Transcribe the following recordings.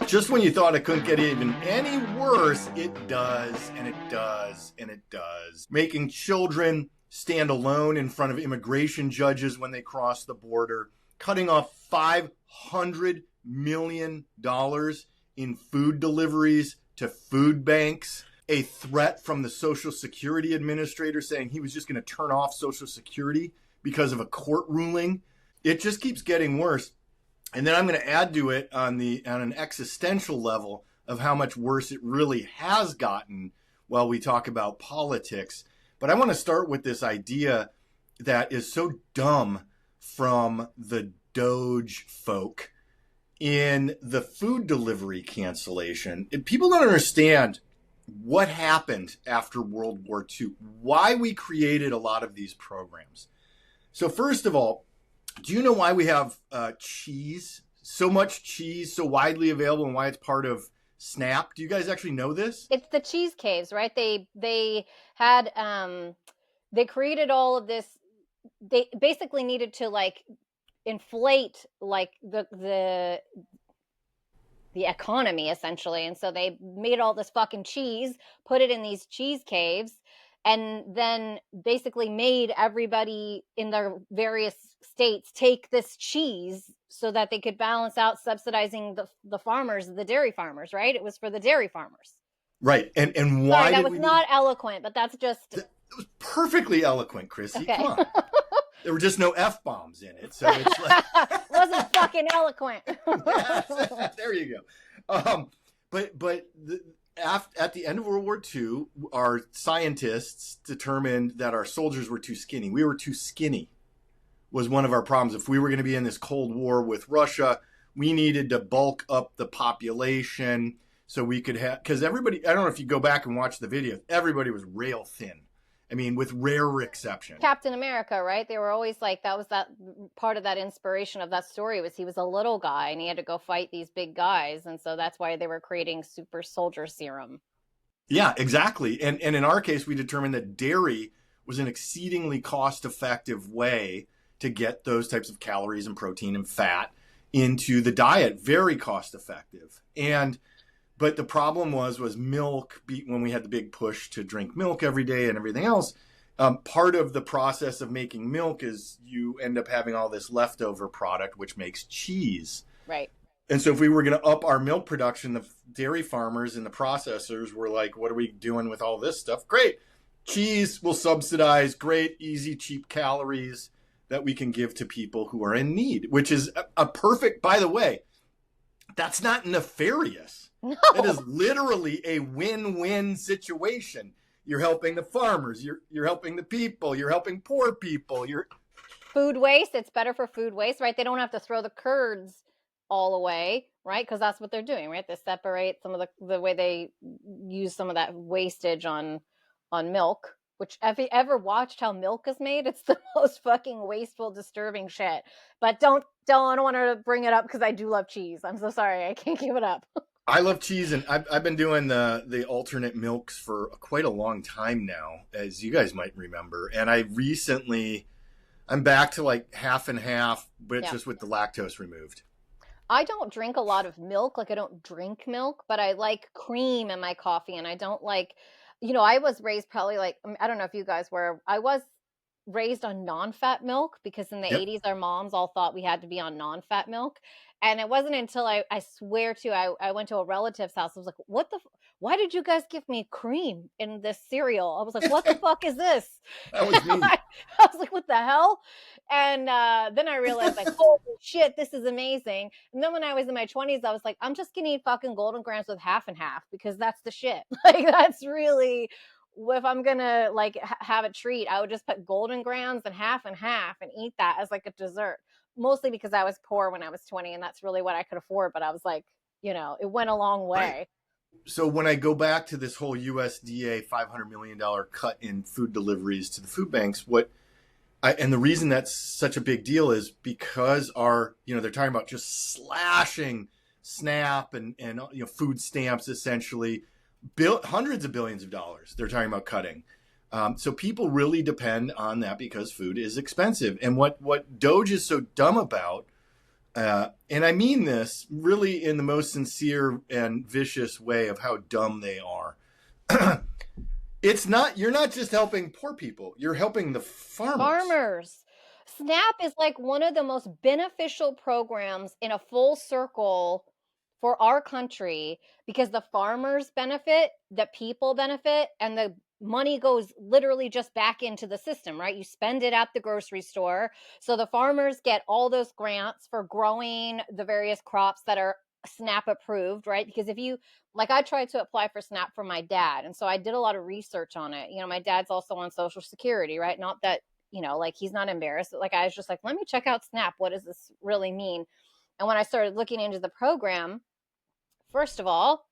Just when you thought it couldn't get even any worse, it does, and it does, and it does. Making children stand alone in front of immigration judges when they cross the border, cutting off $500 million in food deliveries to food banks, a threat from the Social Security Administrator saying he was just going to turn off Social Security because of a court ruling. It just keeps getting worse. And then I'm going to add to it on an existential level of how much worse it really has gotten while we talk about politics. But I want to start with this idea that is so dumb from the Doge folk in the food delivery cancellation. People don't understand what happened after World War II, why we created a lot of these programs. So first of all, do you know why we have cheese, so much cheese, so widely available, and why it's part of SNAP? Do you guys actually know this? It's the cheese caves, right? They had they created all of this. They basically needed to like inflate like the economy essentially, and so they made all this fucking cheese, put it in these cheese caves, and then basically made everybody in their various states take this cheese so that they could balance out subsidizing the farmers, the dairy farmers, right? It was for the dairy farmers. Right. And why? Sorry, that was not eloquent, but that's just... It was perfectly eloquent, Crissy. Okay. Come on. There were just no F-bombs in it, so it's like... It wasn't fucking eloquent. Yes, there you go. At the end of World War II, our scientists determined that our soldiers were too skinny. We were too skinny was one of our problems. If we were going to be in this Cold War with Russia, we needed to bulk up the population so we could have... Because everybody, I don't know if you go back and watch the video, everybody was rail thin. I mean, with rare exception. Captain America, right? They were always like, that was that part of that inspiration of that story was he was a little guy and he had to go fight these big guys. And so that's why they were creating super soldier serum. Yeah, exactly. And in our case, we determined that dairy was an exceedingly cost-effective way to get those types of calories and protein and fat into the diet. Very cost-effective. But the problem was milk, when we had the big push to drink milk every day and everything else, part of the process of making milk is you end up having all this leftover product, which makes cheese. Right. And so if we were going to up our milk production, the dairy farmers and the processors were like, what are we doing with all this stuff? Great. Cheese will subsidize great, easy, cheap calories that we can give to people who are in need, which is a perfect, by the way, that's not nefarious. No. It is literally a win-win situation. You're helping the farmers. You're helping the people. You're helping poor people. Food waste. It's better for food waste, right? They don't have to throw the curds all away, right? Because that's what they're doing, right? They separate some of the way they use some of that wastage on milk. Which, have you ever watched how milk is made? It's the most fucking wasteful, disturbing shit. But I don't want to bring it up because I do love cheese. I'm so sorry. I can't give it up. I love cheese, and I've been doing the alternate milks for quite a long time now, as you guys might remember. And I'm back to like half and half, but just with the lactose removed. I don't drink a lot of milk. Like, I don't drink milk, but I like cream in my coffee, and I don't like... I was raised probably like, I don't know if you guys were, I was raised on non-fat milk because in the 80s, our moms all thought we had to be on non-fat milk. And it wasn't until I swear to, I went to a relative's house. I was like, why did you guys give me cream in this cereal? I was like, what the fuck is this? That was me. I was like, what the hell? And then I realized like, holy shit, this is amazing. And then when I was in my 20s, I was like, I'm just going to eat fucking Golden Grams with half and half because that's the shit. Like, that's really, if I'm going to like have a treat, I would just put Golden Grams and half and eat that as like a dessert. Mostly because I was poor when I was 20 and that's really what I could afford. But I was like, it went a long way. Right. So when I go back to this whole USDA $500 million cut in food deliveries to the food banks, and the reason that's such a big deal is because they're talking about just slashing SNAP and food stamps, essentially hundreds of billions of dollars they're talking about cutting. So people really depend on that because food is expensive. And what Doge is so dumb about, And I mean this really in the most sincere and vicious way of how dumb they are. It's not, you're not just helping poor people, you're helping the farmers. Farmers. SNAP is like one of the most beneficial programs in a full circle for our country because the farmers benefit, the people benefit, and the money goes literally just back into the system, right? You spend it at the grocery store. So the farmers get all those grants for growing the various crops that are SNAP approved, right? Because if you, like, I tried to apply for SNAP for my dad, and so I did a lot of research on it. You know, my dad's also on Social Security, right? Not that, you know, like, he's not embarrassed. Like, I was just like, let me check out SNAP. What does this really mean? And when I started looking into the program, first of all,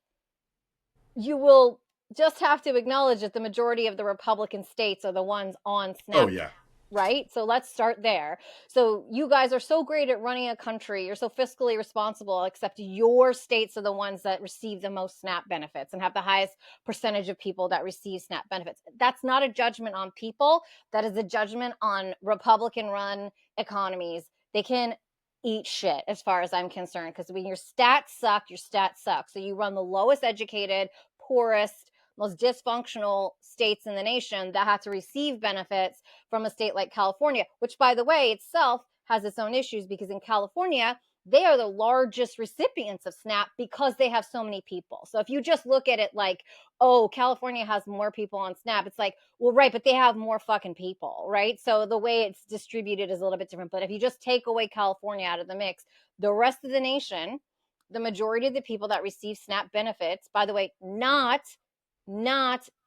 you will just have to acknowledge that the majority of the Republican states are the ones on Oh, SNAP, yeah. right? So let's start there. So you guys are so great at running a country. You're so fiscally responsible, except your states are the ones that receive the most SNAP benefits and have the highest percentage of people that receive SNAP benefits. That's not a judgment on people. That is a judgment on Republican run economies. They can eat shit as far as I'm concerned, because when your stats suck, your stats suck. So you run the lowest educated, poorest, most dysfunctional states in the nation that have to receive benefits from a state like California, which, by the way, itself has its own issues because in California, they are the largest recipients of SNAP because they have so many people. So if you just look at it like, oh, California has more people on SNAP, it's like, well, right, but they have more fucking people, right? So the way it's distributed is a little bit different. But if you just take away California out of the mix, the rest of the nation, the majority of the people that receive SNAP benefits, by the way, not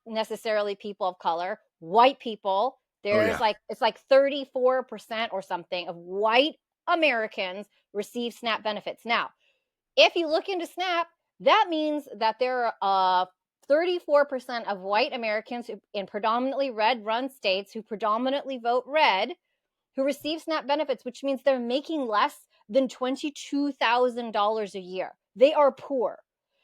necessarily people of color, white people. Oh, There's yeah. like, it's like 34% or something of white Americans receive SNAP benefits. Now, if you look into SNAP, that means that there are 34% of white Americans in predominantly red run states who predominantly vote red who receive SNAP benefits, which means they're making less than $22,000 a year. They are poor.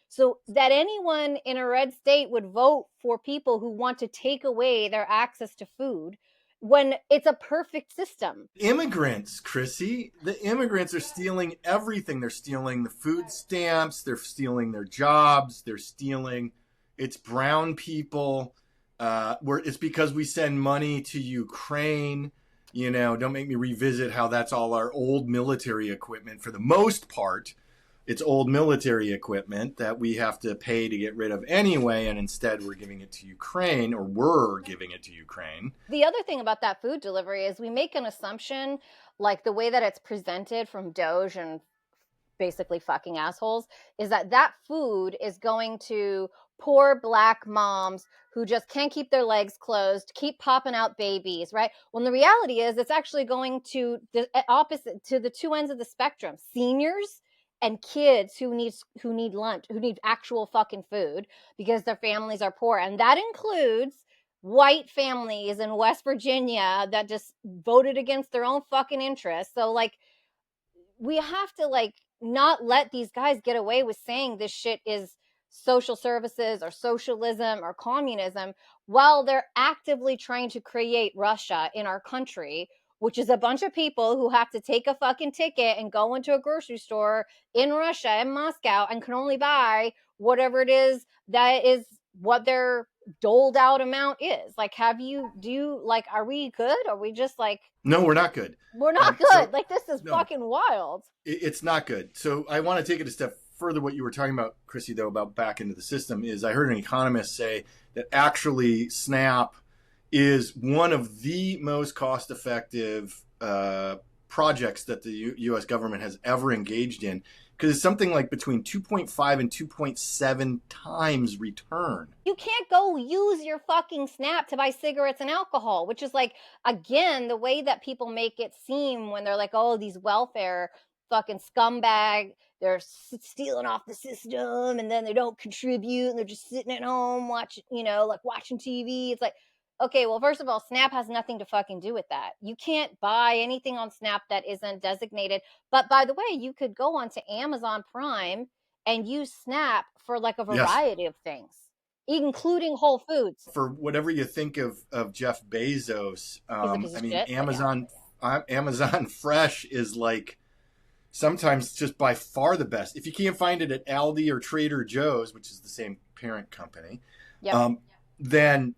So that anyone in a red state would vote for people who want to take away their access to food when it's a perfect system. Immigrants, Crissy, the immigrants are stealing everything. They're stealing the food stamps, they're stealing their jobs, they're stealing, it's brown people. It's because we send money to Ukraine. You know, don't make me revisit how that's all our old military equipment for the most part. It's old military equipment that we have to pay to get rid of anyway, and instead we're giving it to Ukraine, or we're giving it to Ukraine. The other thing about that food delivery is we make an assumption, like the way that it's presented from Doge and basically fucking assholes, is that that food is going to poor black moms who just can't keep their legs closed, keep popping out babies, right? When the reality is it's actually going to the opposite, to the two ends of the spectrum: seniors and kids who need lunch, who need actual fucking food because their families are poor. And that includes white families in West Virginia that just voted against their own fucking interests. So like, we have to like not let these guys get away with saying this shit is social services or socialism or communism while they're actively trying to create Russia in our country, which is a bunch of people who have to take a fucking ticket and go into a grocery store in Russia, in Moscow, and can only buy whatever it is that is what their doled out amount is. Like, do you, like, are we good? Are we just like, No, we're not good. we're not So good? Like, this is no, fucking wild. it's not good. So I want to take it a step further. What you were talking about, Crissy, though, about back into the system is I heard an economist say that actually SNAP is one of the most cost effective projects that the U.S. government has ever engaged in, because it's something like between 2.5 and 2.7 times return. You can't go use your fucking SNAP to buy cigarettes and alcohol, which is like, again, the way that people make it seem when they're like, oh, these welfare fucking scumbag, they're stealing off the system and then they don't contribute and they're just sitting at home watching, like watching TV. It's like, okay, well, first of all, SNAP has nothing to fucking do with that. You can't buy anything on SNAP that isn't designated. But by the way, you could go onto Amazon Prime and use SNAP for like a Yes. variety of things, including Whole Foods. For whatever you think of Jeff Bezos, He's a piece I of mean, shit. But yeah. Amazon Fresh is like sometimes just by far the best. If you can't find it at Aldi or Trader Joe's, which is the same parent company, Yep. then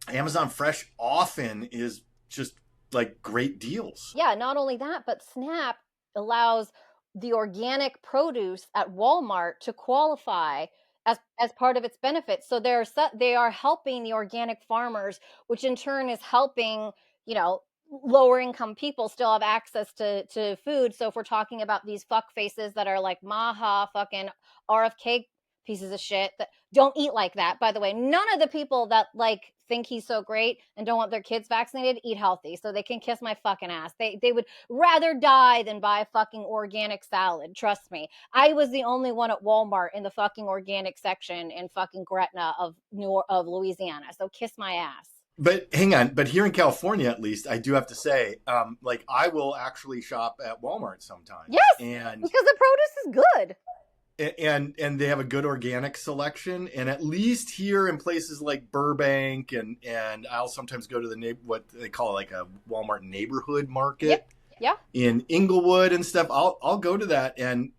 Amazon Fresh often is just like great deals. Yeah, not only that, but Snap allows the organic produce at Walmart to qualify as part of its benefits. So they are helping the organic farmers, which in turn is helping, you know, lower income people still have access to food. So if we're talking about these fuck faces that are like Maha fucking RFK pieces of shit that don't eat like that, by the way, none of the people that like think he's so great and don't want their kids vaccinated eat healthy, so they can kiss my fucking ass. They would rather die than buy fucking organic salad, trust me. I was the only one at Walmart in the fucking organic section in fucking Gretna of Louisiana, so kiss my ass. But hang on, but here in California, at least, I do have to say, like I will actually shop at Walmart sometimes. Yes, and because the produce is good. And they have a good organic selection, and at least here in places like Burbank, and I'll sometimes go to what they call like a Walmart neighborhood market. Yep. Yeah. In Inglewood and stuff. I'll go to that, and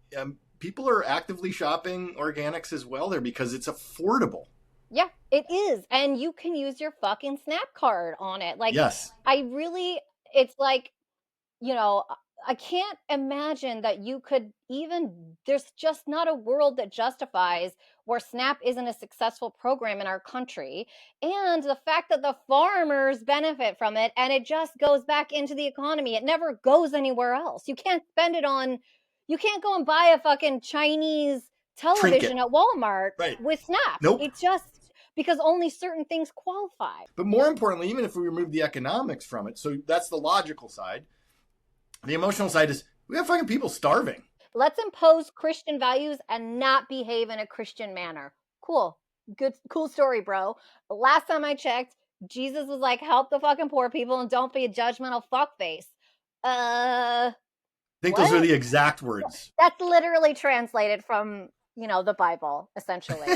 people are actively shopping organics as well there because it's affordable. Yeah, it is, and you can use your fucking Snap card on it. Like, yes, it's like, you know, I can't imagine that you could even, there's just not a world that justifies where SNAP isn't a successful program in our country. And the fact that the farmers benefit from it and it just goes back into the economy, it never goes anywhere else. You can't spend it on, you can't go and buy a fucking Chinese television at Walmart with SNAP. Nope. It's just because only certain things qualify. But more importantly, even if we remove the economics from it, so that's the logical side. The emotional side is we have fucking people starving. Let's impose Christian values and not behave in a Christian manner. Cool. Good, cool story, bro. Last time I checked, Jesus was like, help the fucking poor people and don't be a judgmental fuckface. I think those are the exact words. That's literally translated from, you know, the Bible, essentially.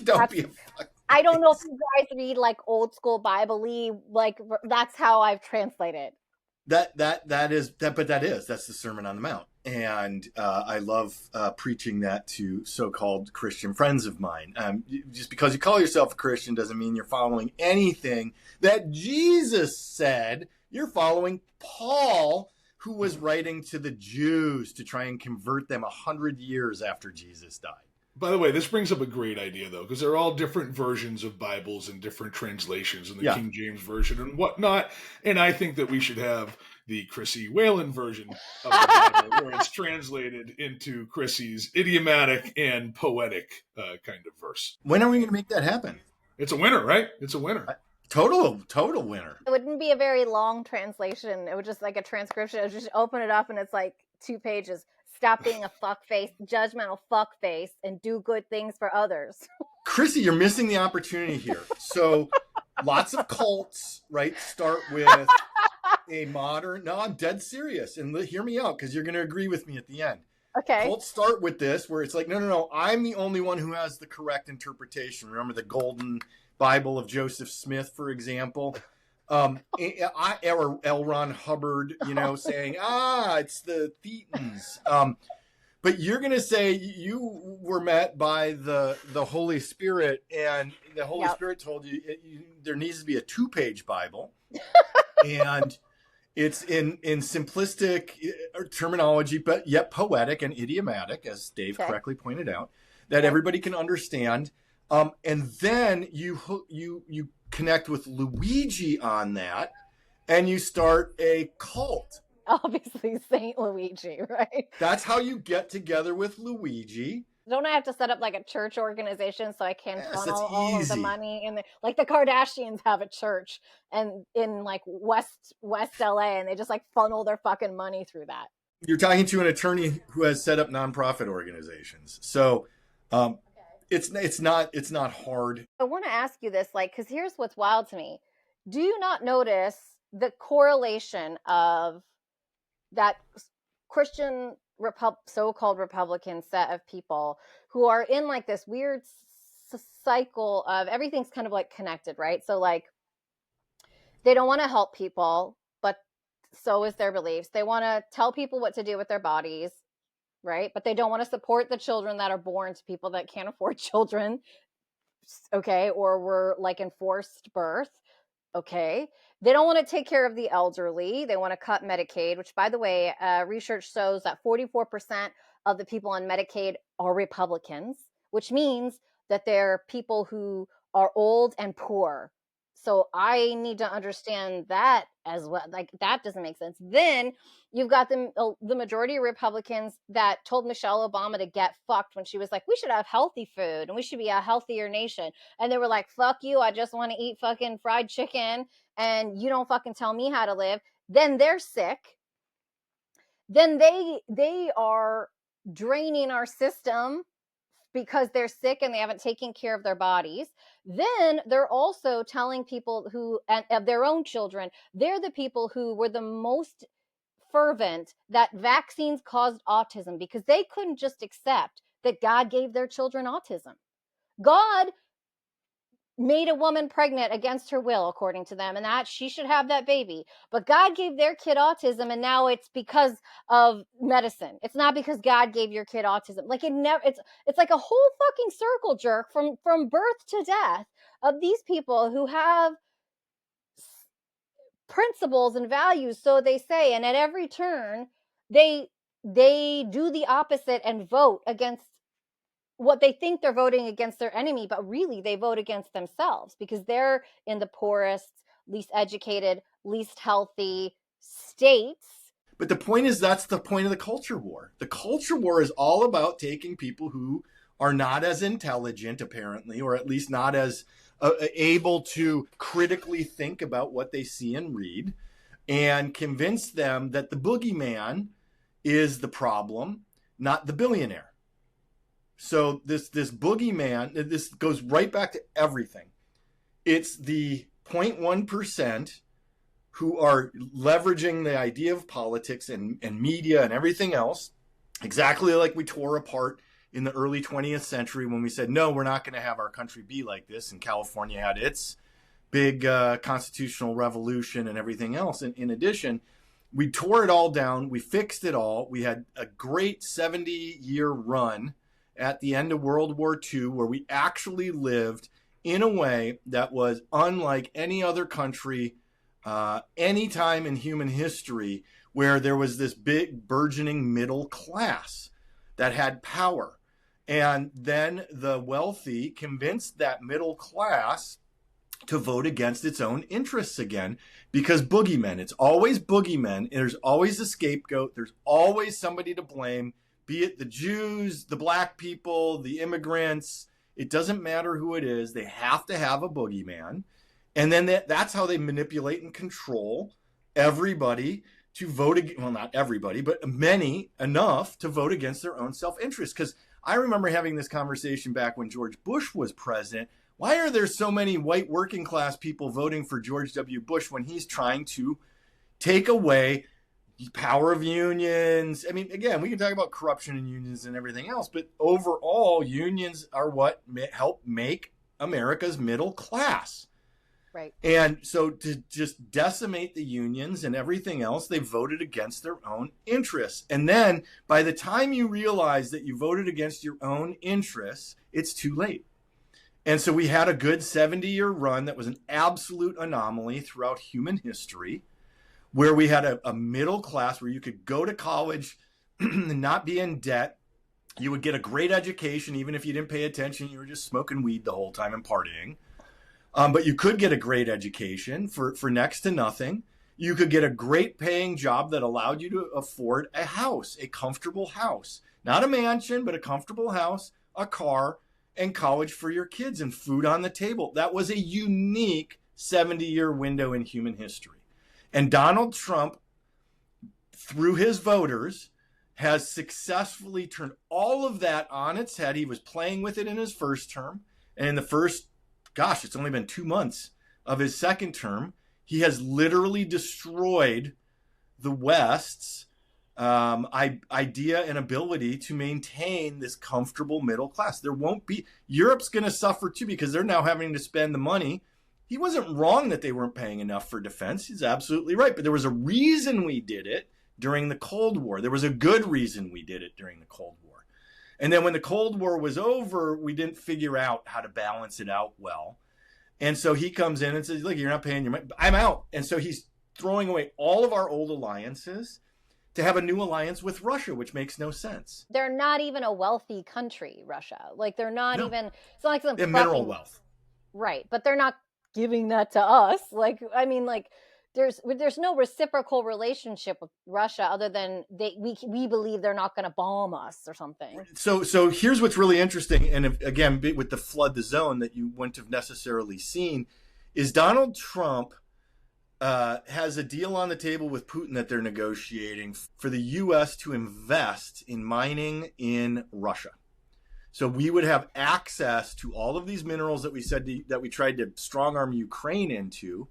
Don't be a fuckface. I don't know if you guys read like old school Bible-y, like that's how I've translated. That's the Sermon on the Mount, and I love preaching that to so-called Christian friends of mine. Just because you call yourself a Christian doesn't mean you're following anything that Jesus said. You're following Paul, who was writing to the Jews to try and convert them 100 years after Jesus died. By the way, this brings up a great idea, though, because there are all different versions of Bibles and different translations in the King James Version and whatnot. And I think that we should have the Crissy Whalin version of the Bible, where it's translated into Crissy's idiomatic and poetic kind of verse. When are we going to make that happen? It's a winner, right? It's a winner. Total winner. It wouldn't be a very long translation. It would just like a transcription. It would just open it up and it's like 2 pages. Stop being a fuckface, judgmental fuckface, and do good things for others. Crissy, you're missing the opportunity here. So lots of cults, right, start with a modern... No, I'm dead serious. And hear me out, because you're going to agree with me at the end. Okay. Cults start with this, where it's like, no, I'm the only one who has the correct interpretation. Remember the Golden Bible of Joseph Smith, for example? Or L. Ron Hubbard, saying, it's the Thetans. But you're going to say you were met by the Holy Spirit, and the Holy Spirit told you there needs to be a 2-page Bible. And it's in simplistic terminology, but yet poetic and idiomatic, as Dave correctly pointed out, that everybody can understand. And then you connect with Luigi on that, and you start a cult. Obviously, Saint Luigi, right? That's how you get together with Luigi. Don't I have to set up like a church organization so I can funnel all of the money in like the Kardashians have a church and in like West LA, and they just like funnel their fucking money through that. You're talking to an attorney who has set up nonprofit organizations, so it's not hard. I want to ask you this, like, because here's what's wild to me. Do you not notice the correlation of that Christian so-called Republican set of people who are in like this weird cycle of everything's kind of like connected, right? So like they don't want to help people, but So is their beliefs. They want to tell people what to do with their bodies, right? But they don't want to support the children that are born to people that can't afford children, okay, or were like enforced birth, okay. They don't want to take care of the elderly. They want to cut Medicaid, which, by the way, research shows that 44% of the people on Medicaid are Republicans, which means that they're people who are old and poor. So I need to understand that as well. Like, that doesn't make sense. Then you've got the majority of Republicans that told Michelle Obama to get fucked when she was like, we should have healthy food and we should be a healthier nation. And they were like, fuck you, I just want to eat fucking fried chicken and you don't fucking tell me how to live. Then they're sick. Then they are draining our system because they're sick and they haven't taken care of their bodies. Then they're also telling people who, and of their own children, they're the people who were the most fervent that vaccines caused autism, because they couldn't just accept that God gave their children autism. God made a woman pregnant against her will, according to them, and that she should have that baby. But God gave their kid autism, and now it's because of medicine. It's not because God gave your kid autism. Like, it's like a whole fucking circle jerk from birth to death of these people who have principles and values, so they say, and at every turn they do the opposite and vote against what they think they're voting against their enemy, but really they vote against themselves because they're in the poorest, least educated, least healthy states. But the point is, that's the point of the culture war. The culture war is all about taking people who are not as intelligent, apparently, or at least not as able to critically think about what they see and read, and convince them that the boogeyman is the problem, not the billionaire. So this boogeyman, this goes right back to everything. It's the 0.1% who are leveraging the idea of politics and media and everything else, exactly like we tore apart in the early 20th century when we said, no, we're not going to have our country be like this. And California had its big constitutional revolution and everything else. And in addition, we tore it all down. We fixed it all. We had a great 70-year run at the end of World War II where we actually lived in a way that was unlike any other country any time in human history, where there was this big burgeoning middle class that had power. And then the wealthy convinced that middle class to vote against its own interests again, because boogeymen, it's always boogeymen. There's always a scapegoat. There's always somebody to blame, be it the Jews, the black people, the immigrants. It doesn't matter who it is. They have to have a boogeyman. And then that's how they manipulate and control everybody to vote, well, not everybody, but many enough to vote against their own self-interest. Because I remember having this conversation back when George Bush was president. Why are there so many white working class people voting for George W. Bush when he's trying to take away the power of unions? I mean, again, we can talk about corruption in unions and everything else, but overall, unions are what help make America's middle class. Right. And so to just decimate the unions and everything else, they voted against their own interests. And then by the time you realize that you voted against your own interests, it's too late. And so we had a good 70-year run that was an absolute anomaly throughout human history, where we had a middle class where you could go to college and not be in debt. You would get a great education, even if you didn't pay attention. You were just smoking weed the whole time and partying. But you could get a great education for next to nothing. You could get a great paying job that allowed you to afford a house, a comfortable house. Not a mansion, but a comfortable house, a car, and college for your kids and food on the table. That was a unique 70-year window in human history. And Donald Trump, through his voters, has successfully turned all of that on its head. He was playing with it in his first term. And in the first, it's only been 2 months of his second term, he has literally destroyed the West's idea and ability to maintain this comfortable middle class. There won't be, Europe's going to suffer too, because they're now having to spend the money. he wasn't wrong that they weren't paying enough for defense. He's absolutely right. But there was a reason we did it during the Cold War. There was a good reason we did it during the Cold War. And then when the Cold War was over, we didn't figure out how to balance it out well. And so he comes in and says, look, you're not paying your money. I'm out. And so he's throwing away all of our old alliances to have a new alliance with Russia, which makes no sense. They're not even a wealthy country, Russia. Like, they're not even, it's not like some mineral wealth. Right. But they're not giving that to us. Like, I mean, like, there's no reciprocal relationship with Russia other than we believe they're not going to bomb us or something. So here's what's really interesting, and again, with the flood the zone that you wouldn't have necessarily seen, is Donald Trump has a deal on the table with Putin that they're negotiating for the U.S. to invest in mining in Russia. So we would have access to all of these minerals that we said that we tried to strong arm Ukraine into.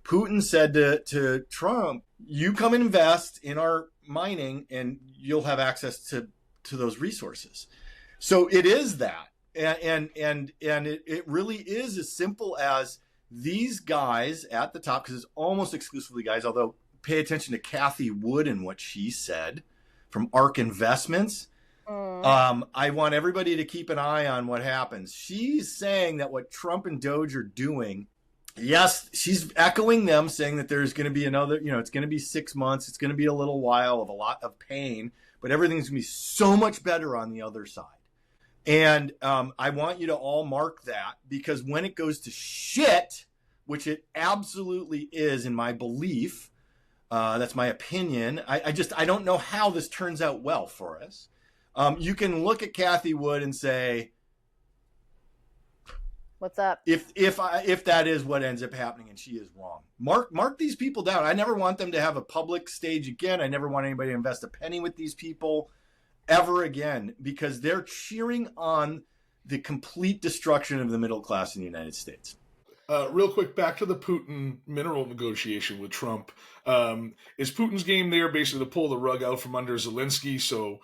Putin said to Trump, you come and invest in our mining and you'll have access to those resources. So it is that. And it really is as simple as these guys at the top, because it's almost exclusively guys, although pay attention to Cathie Wood and what she said from ARK Investments. I want everybody to keep an eye on what happens. She's saying that what Trump and Doge are doing, yes, she's echoing them, saying that there's going to be another, it's going to be 6 months. It's going to be a little while of a lot of pain, but everything's going to be so much better on the other side. And I want you to all mark that, because when it goes to shit, which it absolutely is in my belief, that's my opinion. I don't know how this turns out well for us. You can look at Cathie Wood and say, what's up? If that is what ends up happening and she is wrong, mark these people down. I never want them to have a public stage again. I never want anybody to invest a penny with these people ever again, because they're cheering on the complete destruction of the middle class in the United States. Real quick, back to the Putin mineral negotiation with Trump. Is Putin's game there basically to pull the rug out from under Zelensky? So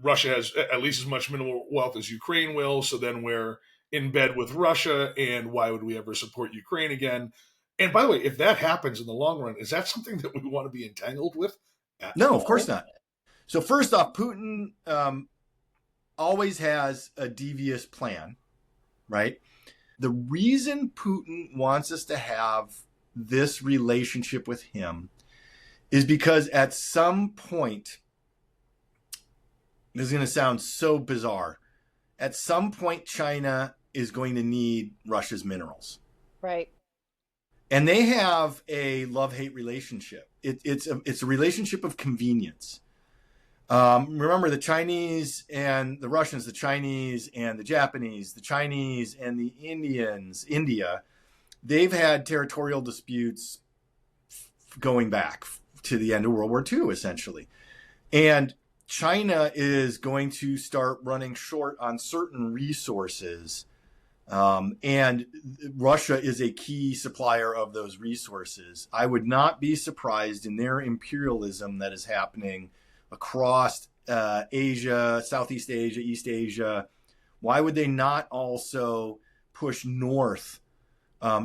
Russia has at least as much mineral wealth as Ukraine will. So then we're in bed with Russia, and why would we ever support Ukraine again? And by the way, if that happens in the long run, is that something that we want to be entangled with? No, of course not. So first off, Putin always has a devious plan, right? The reason Putin wants us to have this relationship with him is because at some point, this is going to sound so bizarre, at some point China is going to need Russia's minerals. Right. And they have a love-hate relationship. It's a relationship of convenience. Remember, the Chinese and the Russians, the Chinese and the Japanese, the Chinese and the Indians, India, they've had territorial disputes going back to the end of World War II, essentially. And China is going to start running short on certain resources. And Russia is a key supplier of those resources. I would not be surprised in their imperialism that is happening across Asia, Southeast Asia, East Asia. Why would they not also push north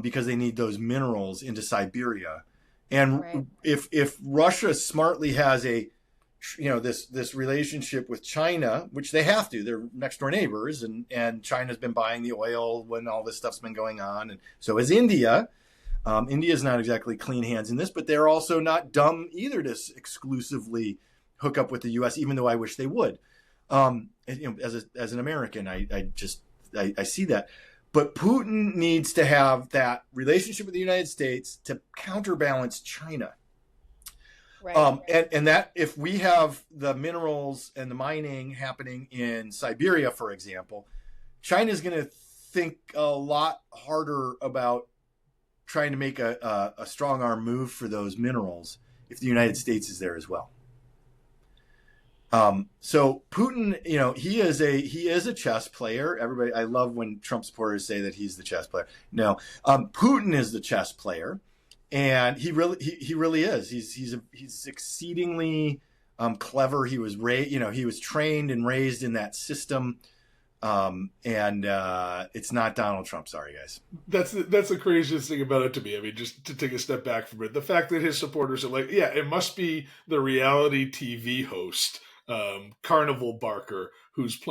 because they need those minerals into Siberia? And right. if Russia smartly has this relationship with China, which they have to, they're next door neighbors, and China's been buying the oil when all this stuff's been going on, and so is India. India's not exactly clean hands in this, but they're also not dumb either to exclusively hook up with the U.S., even though I wish they would. As an American, I see that. But Putin needs to have that relationship with the United States to counterbalance China. Right. And that if we have the minerals and the mining happening in Siberia, for example, China's going to think a lot harder about trying to make a strong arm move for those minerals if the United States is there as well. So Putin, he is a chess player. Everybody, I love when Trump supporters say that he's the chess player. No, Putin is the chess player, and he really is. He's exceedingly clever. He was he was trained and raised in that system. And it's not Donald Trump. Sorry, guys. That's the craziest thing about it to me. I mean, just to take a step back from it, the fact that his supporters are like, yeah, it must be the reality TV host, Carnival Barker, who's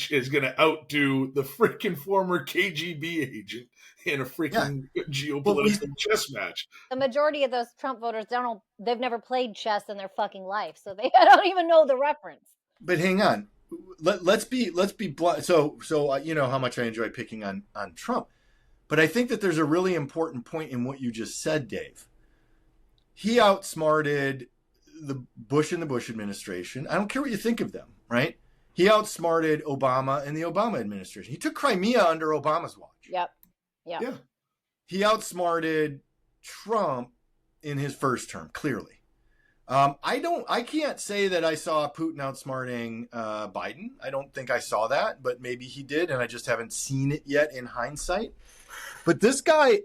is going to outdo the freaking former KGB agent in a freaking geopolitical chess match. The majority of those Trump voters they've never played chess in their fucking life, so they don't even know the reference. But hang on. Let's be blunt. So you know how much I enjoy picking on Trump, but I think that there's a really important point in what you just said, Dave. He outsmarted the Bush and the Bush administration. I don't care what you think of them, right? He outsmarted Obama and the Obama administration. He took Crimea under Obama's watch. Yep. Yeah. He outsmarted Trump in his first term, clearly. I can't say that I saw Putin outsmarting Biden. I don't think I saw that, but maybe he did, and I just haven't seen it yet in hindsight. But this guy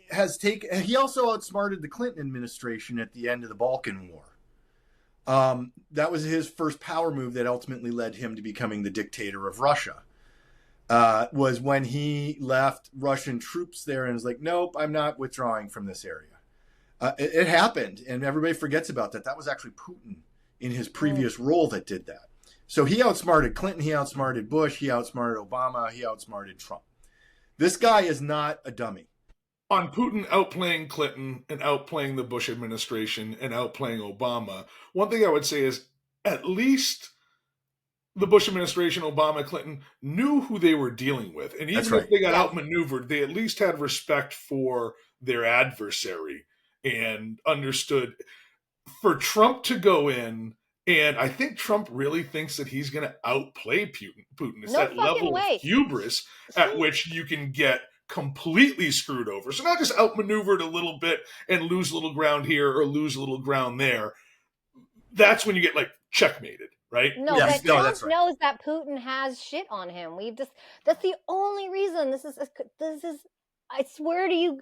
he also outsmarted the Clinton administration at the end of the Balkan War. That was his first power move that ultimately led him to becoming the dictator of Russia. Was when he left Russian troops there and was like, nope, I'm not withdrawing from this area. It happened, and everybody forgets about that. That was actually Putin in his previous role that did that. So he outsmarted Clinton, he outsmarted Bush, he outsmarted Obama, he outsmarted Trump. This guy is not a dummy. On Putin outplaying Clinton and outplaying the Bush administration and outplaying Obama, one thing I would say is at least the Bush administration, Obama, Clinton knew who they were dealing with. And even if they got outmaneuvered, they at least had respect for their adversary and understood. For Trump to go in, and I think Trump really thinks that he's going to outplay Putin. It's that level of hubris at which you can get completely screwed over. So not just outmaneuvered a little bit and lose a little ground here or lose a little ground there. That's when you get like checkmated, right? No, but Trump knows that Putin has shit on him. That's the only reason this is, I swear to you,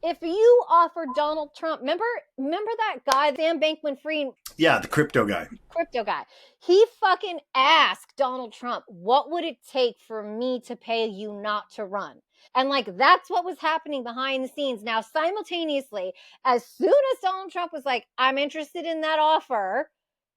if you offered Donald Trump, remember that guy, Sam Bankman-Fried? Yeah, the crypto guy. He fucking asked Donald Trump, what would it take for me to pay you not to run? And like, that's what was happening behind the scenes. Now, simultaneously, as soon as Donald Trump was like, I'm interested in that offer,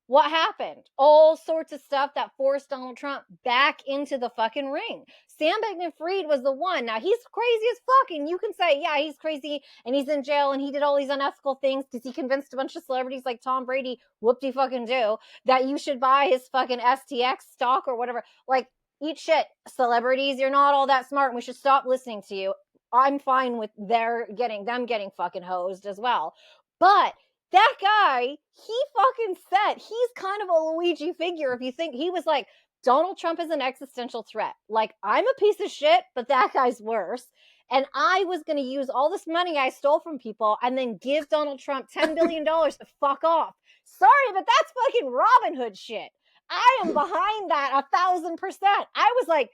what happened? All sorts of stuff that forced Donald Trump back into the fucking ring. Sam Bankman-Fried was the one. Now, he's crazy as fuck, and you can say, yeah, he's crazy, and he's in jail, and he did all these unethical things because he convinced a bunch of celebrities like Tom Brady, whoop-de-fucking-do, that you should buy his fucking STX stock or whatever. Like, eat shit, celebrities. You're not all that smart, and we should stop listening to you. I'm fine with them getting fucking hosed as well. But that guy, he fucking said, he's kind of a Luigi figure. If you think, he was like, Donald Trump is an existential threat. Like, I'm a piece of shit, but that guy's worse. And I was going to use all this money I stole from people and then give Donald Trump $10 billion to fuck off. Sorry, but that's fucking Robin Hood shit. I am behind that 1,000%. I was like,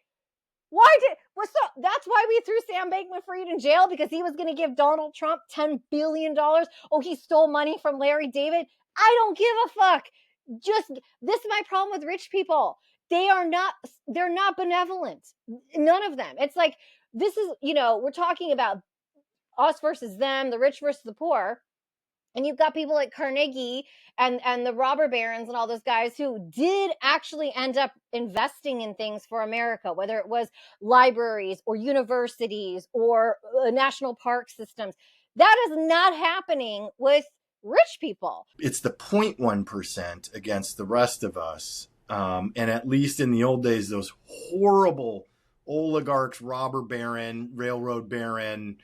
that's why we threw Sam Bankman-Fried in jail, because he was going to give Donald Trump $10 billion. Oh, he stole money from Larry David. I don't give a fuck. This is my problem with rich people. They're not benevolent. None of them. It's like, this is, we're talking about us versus them, the rich versus the poor. And you've got people like Carnegie and the robber barons and all those guys who did actually end up investing in things for America, whether it was libraries or universities or national park systems. That is not happening with rich people. It's the 0.1% against the rest of us. And at least in the old days, those horrible oligarchs, robber baron, railroad baron,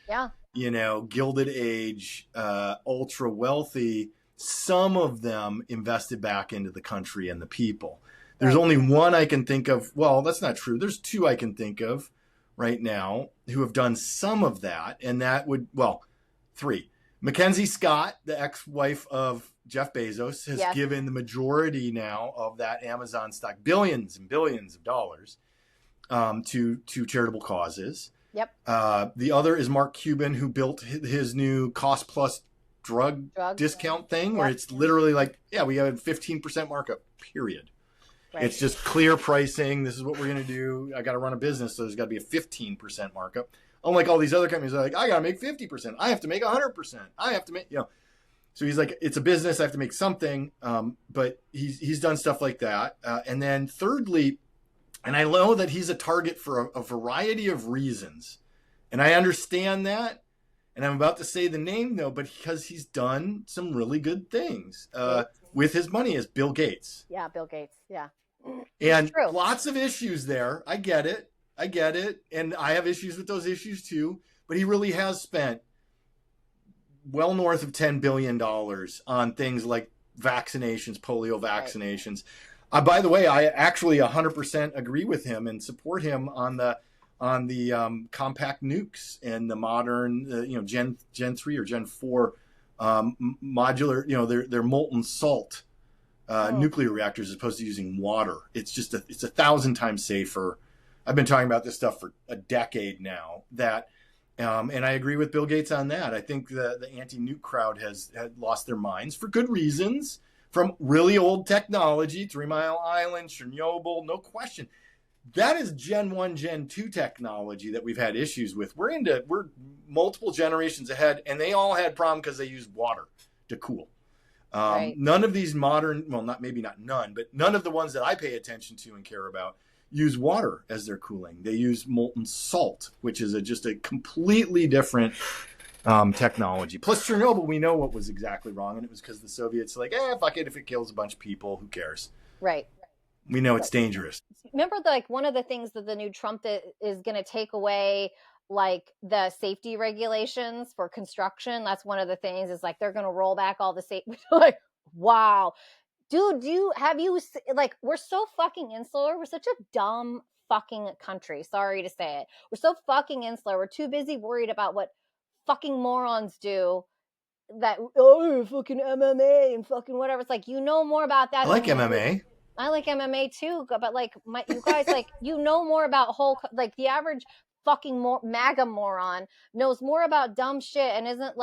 Gilded Age, ultra wealthy, some of them invested back into the country and the people. There's only one I can think of. Well, that's not true. There's two I can think of right now who have done some of that. And that would, three. Mackenzie Scott, the ex-wife of Jeff Bezos, has given the majority now of that Amazon stock, billions and billions of dollars, to charitable causes. Yep. The other is Mark Cuban, who built his new cost plus drug discount thing, where it's literally like, we have a 15% markup, period. Right. It's just clear pricing. This is what we're going to do. I got to run a business, so there's got to be a 15% markup. Unlike all these other companies, are like, I got to make 50%. I have to make 100%. I have to make, So he's like, it's a business. I have to make something. But he's done stuff like that. And then thirdly, and I know that he's a target for a variety of reasons. And I understand that. And I'm about to say the name, though, but because he's done some really good things with his money, is Bill Gates. Yeah, Bill Gates. Yeah. And lots of issues there. I get it. And I have issues with those issues, too. But he really has spent well north of $10 billion on things like vaccinations, polio vaccinations. Right. By the way, I actually 100% agree with him and support him on the compact nukes and the modern, Gen 3 or Gen 4 modular, they're molten salt nuclear reactors as opposed to using water. It's just it's 1,000 times safer. I've been talking about this stuff for a decade now. And I agree with Bill Gates on that. I think the anti-nuke crowd had lost their minds for good reasons from really old technology, 3 Mile Island, Chernobyl, no question. That is Gen 1, Gen 2 technology that we've had issues with. We're multiple generations ahead, and they all had problems because they used water to cool. Right. None of these modern, well, maybe not none, but none of the ones that I pay attention to and care about use water as their cooling. They use molten salt, which is just a completely different technology. Plus Chernobyl, we know what was exactly wrong, and it was because the Soviets were like, fuck it, if it kills a bunch of people, who cares? Right. We know it's dangerous. Remember, one of the things that the new Trump is going to take away, like the safety regulations for construction. That's one of the things is like they're going to roll back all the safety. Like, wow, dude, we're so fucking insular. We're such a dumb fucking country. Sorry to say it. We're so fucking insular. We're too busy worried about what fucking morons do. That fucking MMA and fucking whatever. It's like, more about that. I like MMA. I like MMA too, but you guys, more about the average fucking MAGA moron knows more about dumb shit and isn't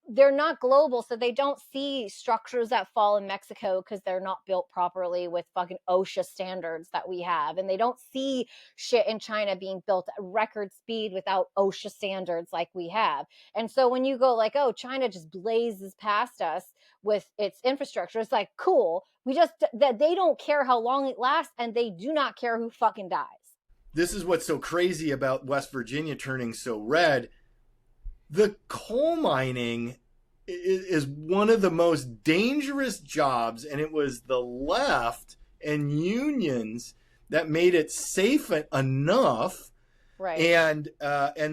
they're not global, so they don't see structures that fall in Mexico because they're not built properly with fucking OSHA standards that we have. And they don't see shit in China being built at record speed without OSHA standards like we have. And so when you go China just blazes past us with its infrastructure, it's like, cool. That they don't care how long it lasts, and they do not care who fucking dies. This is what's so crazy about West Virginia turning so red. The coal mining is one of the most dangerous jobs, and it was the left and unions that made it safe enough. Right. And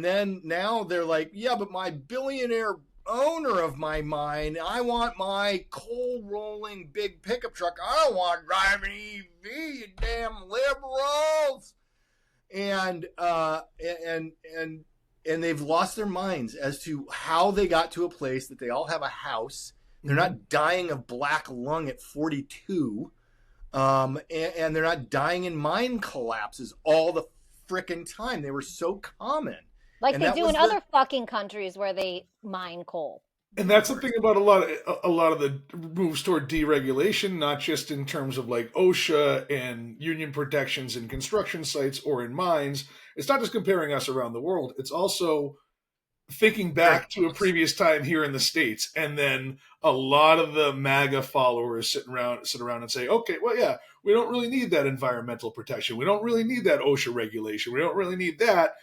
then now they're like, yeah, but my billionaire owner of my mine, I want my coal rolling big pickup truck. I don't want driving EV, you damn liberals. And they've lost their minds as to how they got to a place that they all have a house. They're not dying of black lung at 42. And they're not dying in mine collapses all the frickin' time. They were so common. Like they do in other fucking countries where they mine coal. And that's the thing about a lot of the moves toward deregulation, not just in terms of OSHA and union protections in construction sites or in mines. It's not just comparing us around the world. It's also thinking back to a previous time here in the States. And then a lot of the MAGA followers sit around and say, okay, well, yeah, we don't really need that environmental protection. We don't really need that OSHA regulation. We don't really need that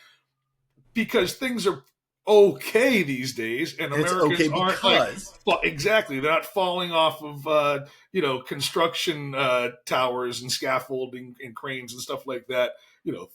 because things are okay these days, and Americans aren't exactly. They're not falling off of construction towers and scaffolding and cranes and stuff like that.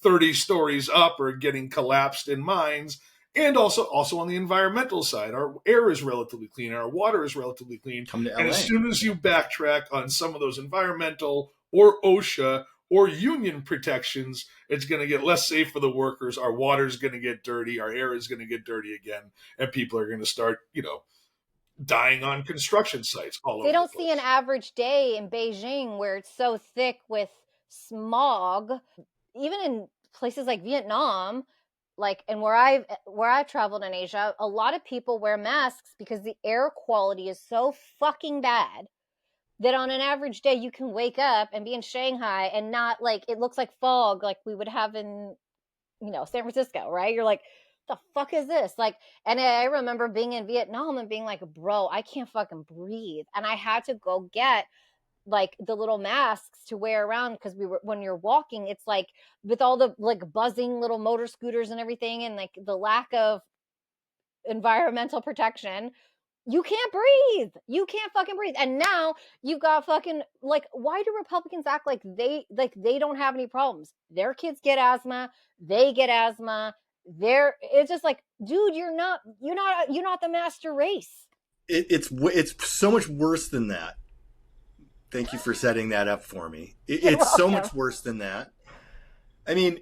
30 stories up or getting collapsed in mines. And also on the environmental side, our air is relatively clean, our water is relatively clean. Come to LA. And as soon as you backtrack on some of those environmental or OSHA or union protections, it's going to get less safe for the workers. Our water is going to get dirty. Our air is going to get dirty again. And people are going to start, dying on construction sites all over. They don't see an average day in Beijing where it's so thick with smog. Even in places like Vietnam, and where I've traveled in Asia, a lot of people wear masks because the air quality is so fucking bad that on an average day you can wake up and be in Shanghai and not like it looks like fog like we would have in, you know, San Francisco, right? You're like, the fuck is this? Like, and I remember being in Vietnam and being like, bro, I can't fucking breathe. And I had to go get like the little masks to wear around because we were, when you're walking, it's like with all the like buzzing little motor scooters and everything and like the lack of environmental protection, you can't breathe. You can't fucking breathe. And now you've got fucking like, why do Republicans act like they don't have any problems? Their kids get asthma, they get asthma. It's just like, dude, you're not the master race. It's so much worse than that. Thank you for setting that up for me. It's so much worse than that. I mean,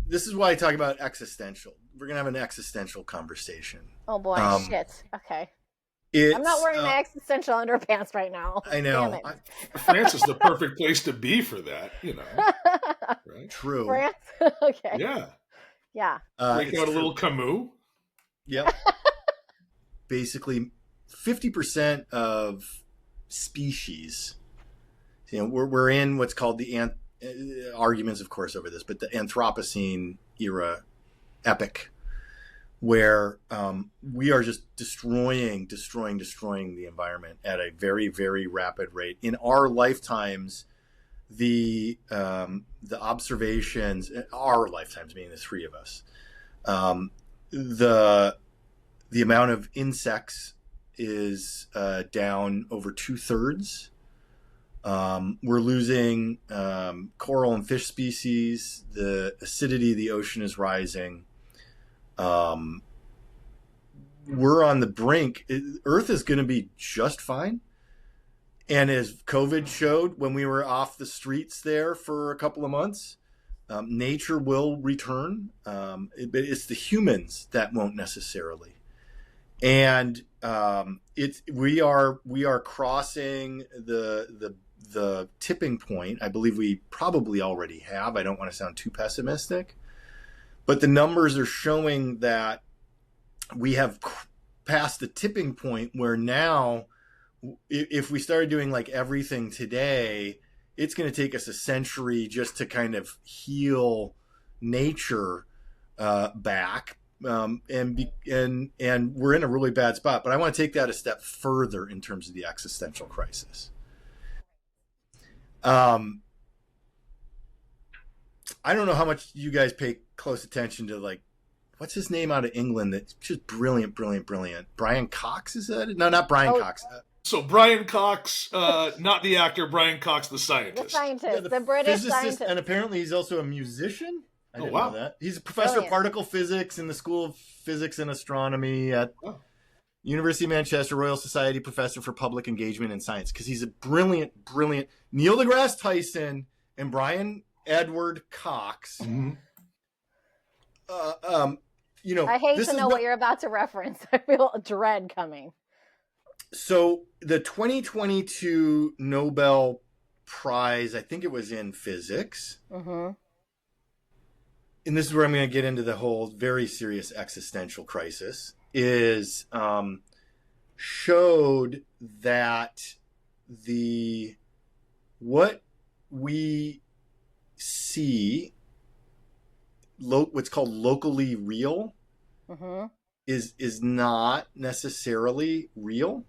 this is why I talk about existential. We're gonna have an existential conversation. Oh boy, shit. Okay. I'm not wearing my existential underpants right now. I know. France is the perfect place to be for that, you know. Right? True. France? Okay. Yeah. Yeah. Break out a little Camus. Yep. Basically, 50% of species, you know, we're in what's called the arguments, of course, over this, but the Anthropocene era epoch, where we are just destroying the environment at a very, very rapid rate. In our lifetimes, the observations, our lifetimes, meaning the three of us, the amount of insects is down over 2/3. We're losing coral and fish species. The acidity of the ocean is rising. We're on the brink. Earth is going to be just fine. And as COVID showed when we were off the streets there for a couple of months, nature will return. It's the humans that won't necessarily. And we are crossing the tipping point. I believe we probably already have. I don't want to sound too pessimistic, but the numbers are showing that we have passed the tipping point where now, if we started doing like everything today, it's going to take us a century just to kind of heal nature back. And we're in a really bad spot. But I want to take that a step further in terms of the existential crisis. I don't know how much you guys pay close attention to, like, what's his name out of England that's just brilliant. Brian Cox, is that it? No, not Brian Cox. So Brian Cox, not the actor, Brian Cox, the scientist. The scientist, Yeah, the British physicist, scientist. And apparently he's also a musician. I didn't know that. He's a professor of particle physics in the School of Physics and Astronomy at University of Manchester, Royal Society professor for public engagement in science, because he's a brilliant Neil deGrasse Tyson and Brian Edward Cox. Mm-hmm. You know, I hate to know what you're about to reference. I feel dread coming. So the 2022 Nobel Prize, I think it was in physics. Mm-hmm. And this is where I'm going to get into the whole very serious existential crisis, is showed that what we see, what's called locally real, Mm-hmm. is not necessarily real.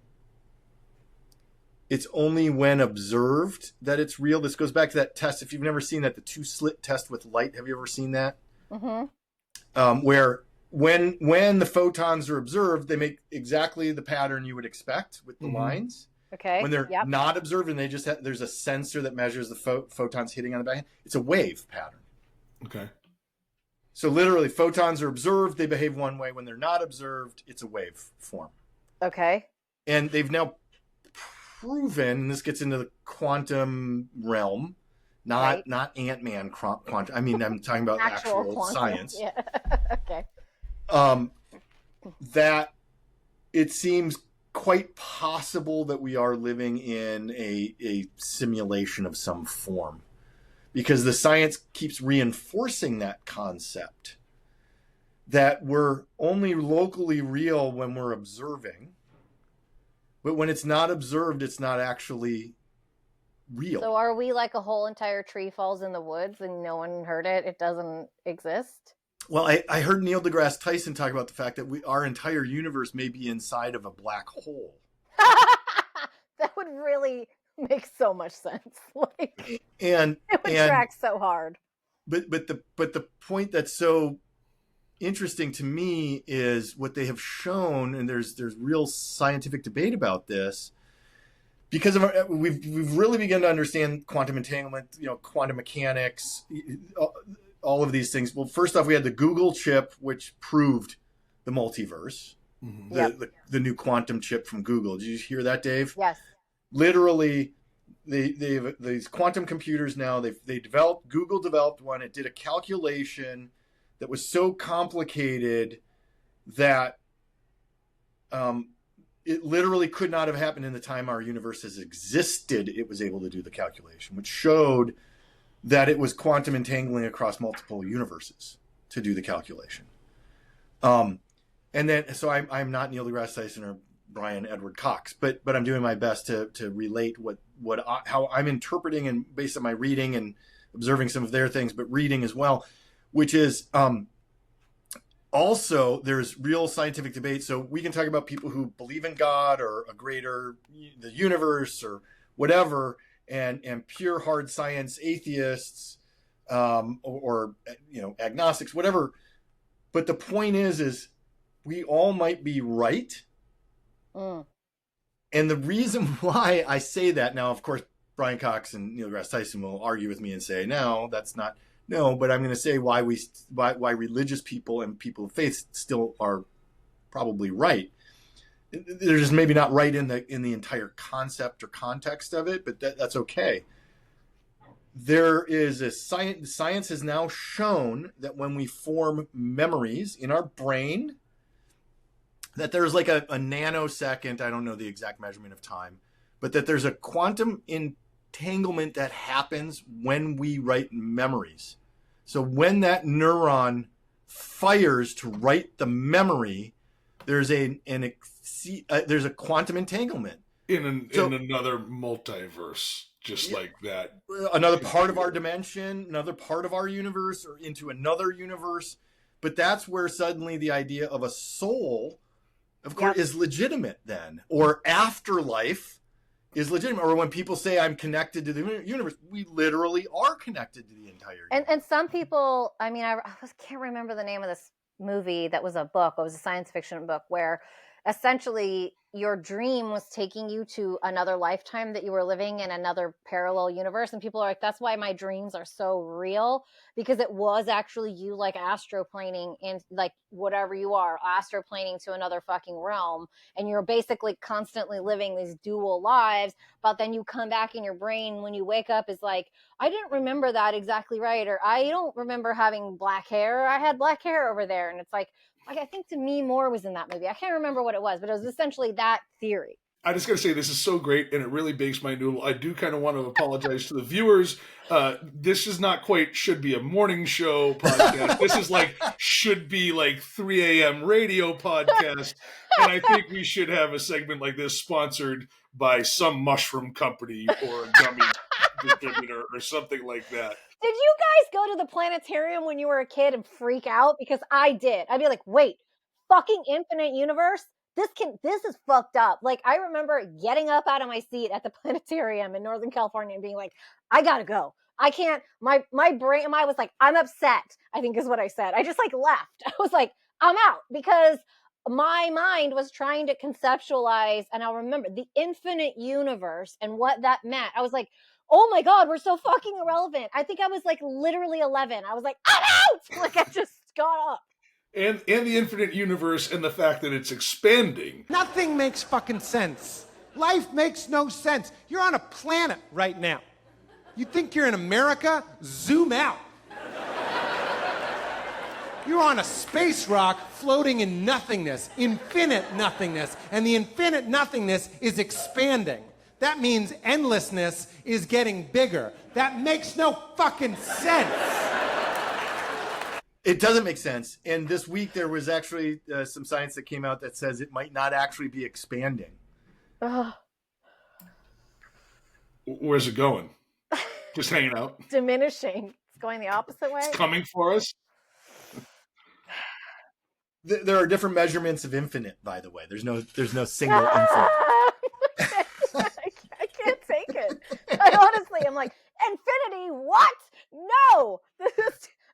It's only when observed that it's real. This goes back to that test. If you've never seen that, the two-slit test with light, have you ever seen that? Mm-hmm. Where when the photons are observed, they make exactly the pattern you would expect with the lines. Okay. When they're not observed and they just there's a sensor that measures the photons hitting on the back, it's a wave pattern. Okay. So literally, photons are observed, they behave one way. When they're not observed, it's a wave form. Okay. And they've now proven, and this gets into the quantum realm, not Ant-Man quantum. I mean, I'm talking about actual science. Yeah. Okay. That it seems quite possible that we are living in a simulation of some form, because the science keeps reinforcing that concept that we're only locally real when we're observing, but when it's not observed, it's not actually real. So are we like a whole entire tree falls in the woods and no one heard it? It doesn't exist? Well, I heard Neil deGrasse Tyson talk about the fact that our entire universe may be inside of a black hole. That would really make so much sense. Like, and it would track so hard. But the point that's so interesting to me is what they have shown, and there's real scientific debate about this, because we've really begun to understand quantum entanglement, quantum mechanics, all of these things. Well, first off, we had the Google chip, which proved the multiverse. Mm-hmm. The new quantum chip from Google. Did you hear that, Dave? Yes. Literally, they have these quantum computers now. Google developed one. It did a calculation that was so complicated that it literally could not have happened in the time our universe has existed. It was able to do the calculation, which showed that it was quantum entangling across multiple universes to do the calculation. And then, so I'm not Neil deGrasse Tyson or Brian Edward Cox, but I'm doing my best to relate how I'm interpreting, and based on my reading and observing some of their things, but reading as well, which is also there's real scientific debate. So we can talk about people who believe in God or the universe or whatever, and pure hard science atheists, or agnostics, whatever. But the point is we all might be right. And the reason why I say that, now, of course, Brian Cox and Neil deGrasse Tyson will argue with me and say, no, that's not, no, but I'm going to say why religious people and people of faith still are probably right. They're just maybe not right in the entire concept or context of it, but that's okay. There is science has now shown that when we form memories in our brain, that there's like a nanosecond, I don't know the exact measurement of time, but that there's a quantum entanglement that happens when we write memories. So when that neuron fires to write the memory, there's a quantum entanglement. In another multiverse, just like that. Another part of our dimension, another part of our universe, or into another universe. But that's where suddenly the idea of a soul, of course, is legitimate then, or afterlife is legitimate. Or when people say I'm connected to the universe, we literally are connected to the entire universe. And some people, I mean, I can't remember the name of this movie that was a book. It was a science fiction book where essentially your dream was taking you to another lifetime that you were living in another parallel universe. And people are like, that's why my dreams are so real, because it was actually you like astroplaning in like whatever you are, astroplaning to another fucking realm. And you're basically constantly living these dual lives. But then you come back in your brain when you wake up is like, I didn't remember that exactly right. Or I don't remember having black hair. I had black hair over there. And it's like I think to me more was in that movie. I can't remember what it was, but it was essentially that theory. I just got to say, this is so great, and it really bakes my noodle. I do kind of want to apologize to the viewers. This is not quite should be a morning show podcast. This is should be 3 a.m. radio podcast. And I think we should have a segment like this sponsored by some mushroom company or a gummy distributor or something like that. Did you guys go to the planetarium when you were a kid and freak out? Because I did. I'd be like, wait, fucking infinite universe? This is fucked up. Like, I remember getting up out of my seat at the planetarium in Northern California and being like, I gotta go. I can't, my brain, I was like, I'm upset, I think is what I said. I just left. I was like, I'm out, because my mind was trying to conceptualize, and I'll remember the infinite universe and what that meant. I was like, oh my God, we're so fucking irrelevant. I think I was literally 11. I was like, I'm out! I just got up. And the infinite universe and the fact that it's expanding. Nothing makes fucking sense. Life makes no sense. You're on a planet right now. You think you're in America? Zoom out. You're on a space rock floating in nothingness, infinite nothingness, and the infinite nothingness is expanding. That means endlessness is getting bigger. That makes no fucking sense. It doesn't make sense. And this week there was actually some science that came out that says it might not actually be expanding. Where's it going? Just hanging out. Diminishing. It's going the opposite way. It's coming for us. There are different measurements of infinite, by the way. There's no single infinite. I can't take it. I'm like, infinity, what? No!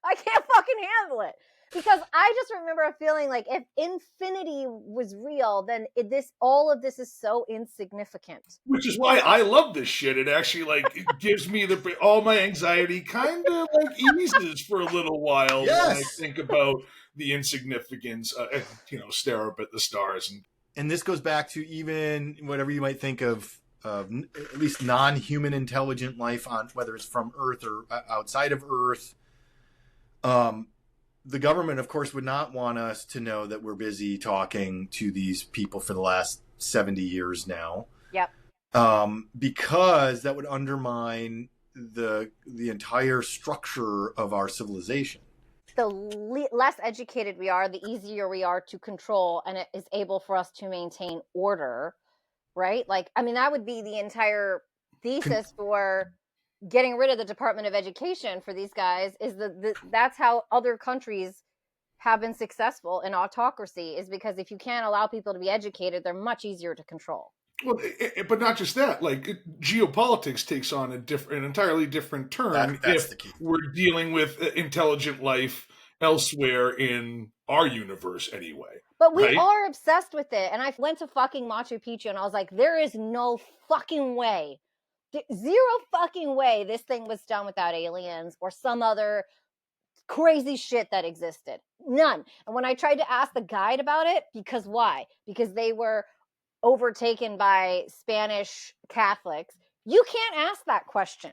I can't fucking handle it. Because I just remember a feeling like if infinity was real, then all of this is so insignificant. Which is why I love this shit. It actually it gives me all my anxiety kind of eases for a little while when I think about the insignificance, stare up at the stars. And this goes back to even whatever you might think of at least non-human intelligent life on whether it's from Earth or outside of Earth. The government, of course, would not want us to know that we're busy talking to these people for the last 70 years now. Yep. Because that would undermine the entire structure of our civilization. The less educated we are, the easier we are to control, and it is able for us to maintain order, right? That would be the entire thesis for getting rid of the Department of Education for these guys. Is that's how other countries have been successful in autocracy, is because if you can't allow people to be educated, they're much easier to control. Well, but not just that. Geopolitics takes on an entirely different turn if we're dealing with intelligent life elsewhere in our universe anyway. But we are obsessed with it. And I went to fucking Machu Picchu and I was like, there is no fucking way. Zero fucking way this thing was done without aliens or some other crazy shit that existed. None. And when I tried to ask the guide about it, because why? Because they were overtaken by Spanish Catholics. You can't ask that question,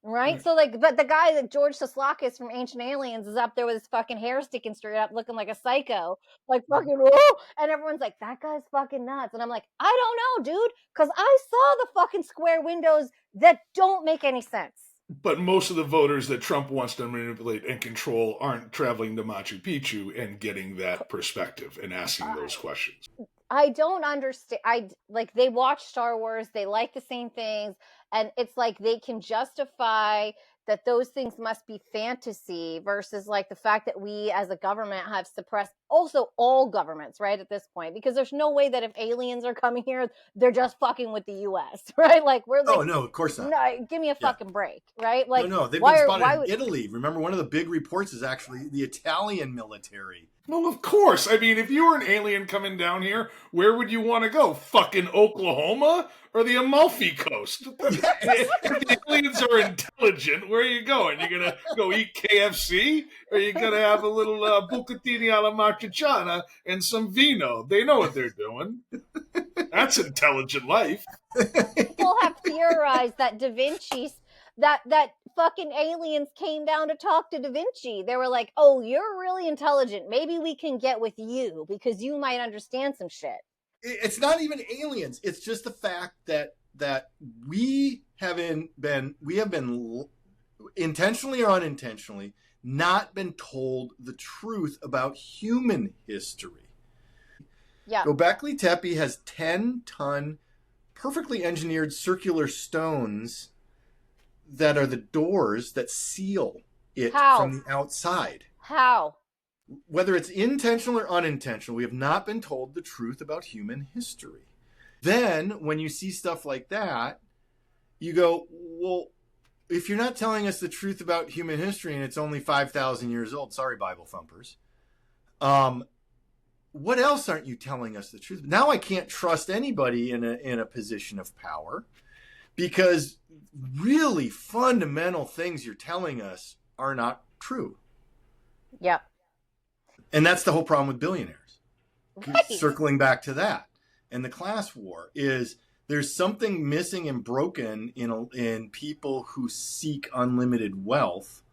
right? So but the guy, George Soslakis from Ancient Aliens, is up there with his fucking hair sticking straight up, looking like a psycho, fucking whoa, and everyone's like, that guy's fucking nuts. And I'm like, I don't know, dude, because I saw the fucking square windows that don't make any sense. But most of the voters that Trump wants to manipulate and control aren't traveling to Machu Picchu and getting that perspective and asking those questions. I don't understand. They watch Star Wars, they like the same things, and it's like they can justify that those things must be fantasy versus the fact that we as a government have suppressed also all governments, right, at this point, because there's no way that if aliens are coming here, they're just fucking with the U.S., right? Oh, no, of course not. No, give me a fucking break, right? No, they've been spotted in Italy. Remember, one of the big reports is actually the Italian military. Well, of course. If you were an alien coming down here, where would you want to go? Fucking Oklahoma or the Amalfi Coast? If the aliens are intelligent, where are you going? You gonna go eat KFC, or you gonna have a little bucatini alla marchigiana and some vino? They know what they're doing. That's intelligent life. People have theorized that Da Vinci's that fucking aliens came down to talk to Da Vinci. They were like, oh, you're really intelligent. Maybe we can get with you because you might understand some shit. It's not even aliens. It's just the fact that we have been intentionally or unintentionally not been told the truth about human history. Yeah. Göbekli Tepe has 10-ton, perfectly engineered circular stones that are the doors that seal it from the outside. How? Whether it's intentional or unintentional, we have not been told the truth about human history. Then, when you see stuff like that, you go, well, if you're not telling us the truth about human history and it's only 5,000 years old, sorry, Bible thumpers, what else aren't you telling us the truth? Now I can't trust anybody in a position of power because really fundamental things you're telling us are not true. Yep. And that's the whole problem with billionaires. Right. Circling back to that. And the class war is there's something missing and broken in people who seek unlimited wealth,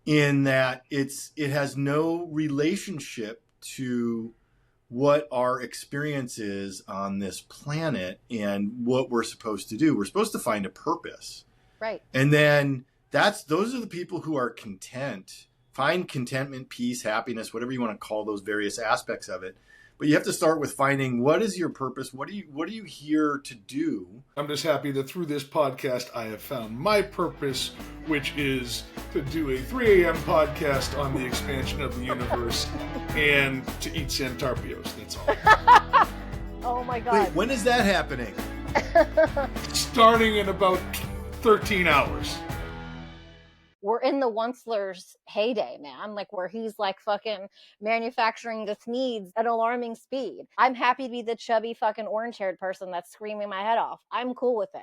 in that it has no relationship to what our experience is on this planet and what we're supposed to do. We're supposed to find a purpose. Right. And then those are the people who are content, find contentment, peace, happiness, whatever you want to call those various aspects of it, But you have to start with finding what is your purpose? What are you here to do? I'm just happy that through this podcast I have found my purpose, which is to do a 3 a.m. podcast on the expansion of the universe and to eat Santarpios. That's all. Oh my God. Wait, when is that happening? Starting in about 13 hours. We're in the Onceler's heyday, man. Like where he's like fucking manufacturing this needs at alarming speed. I'm happy to be the chubby fucking orange-haired person that's screaming my head off. I'm cool with it.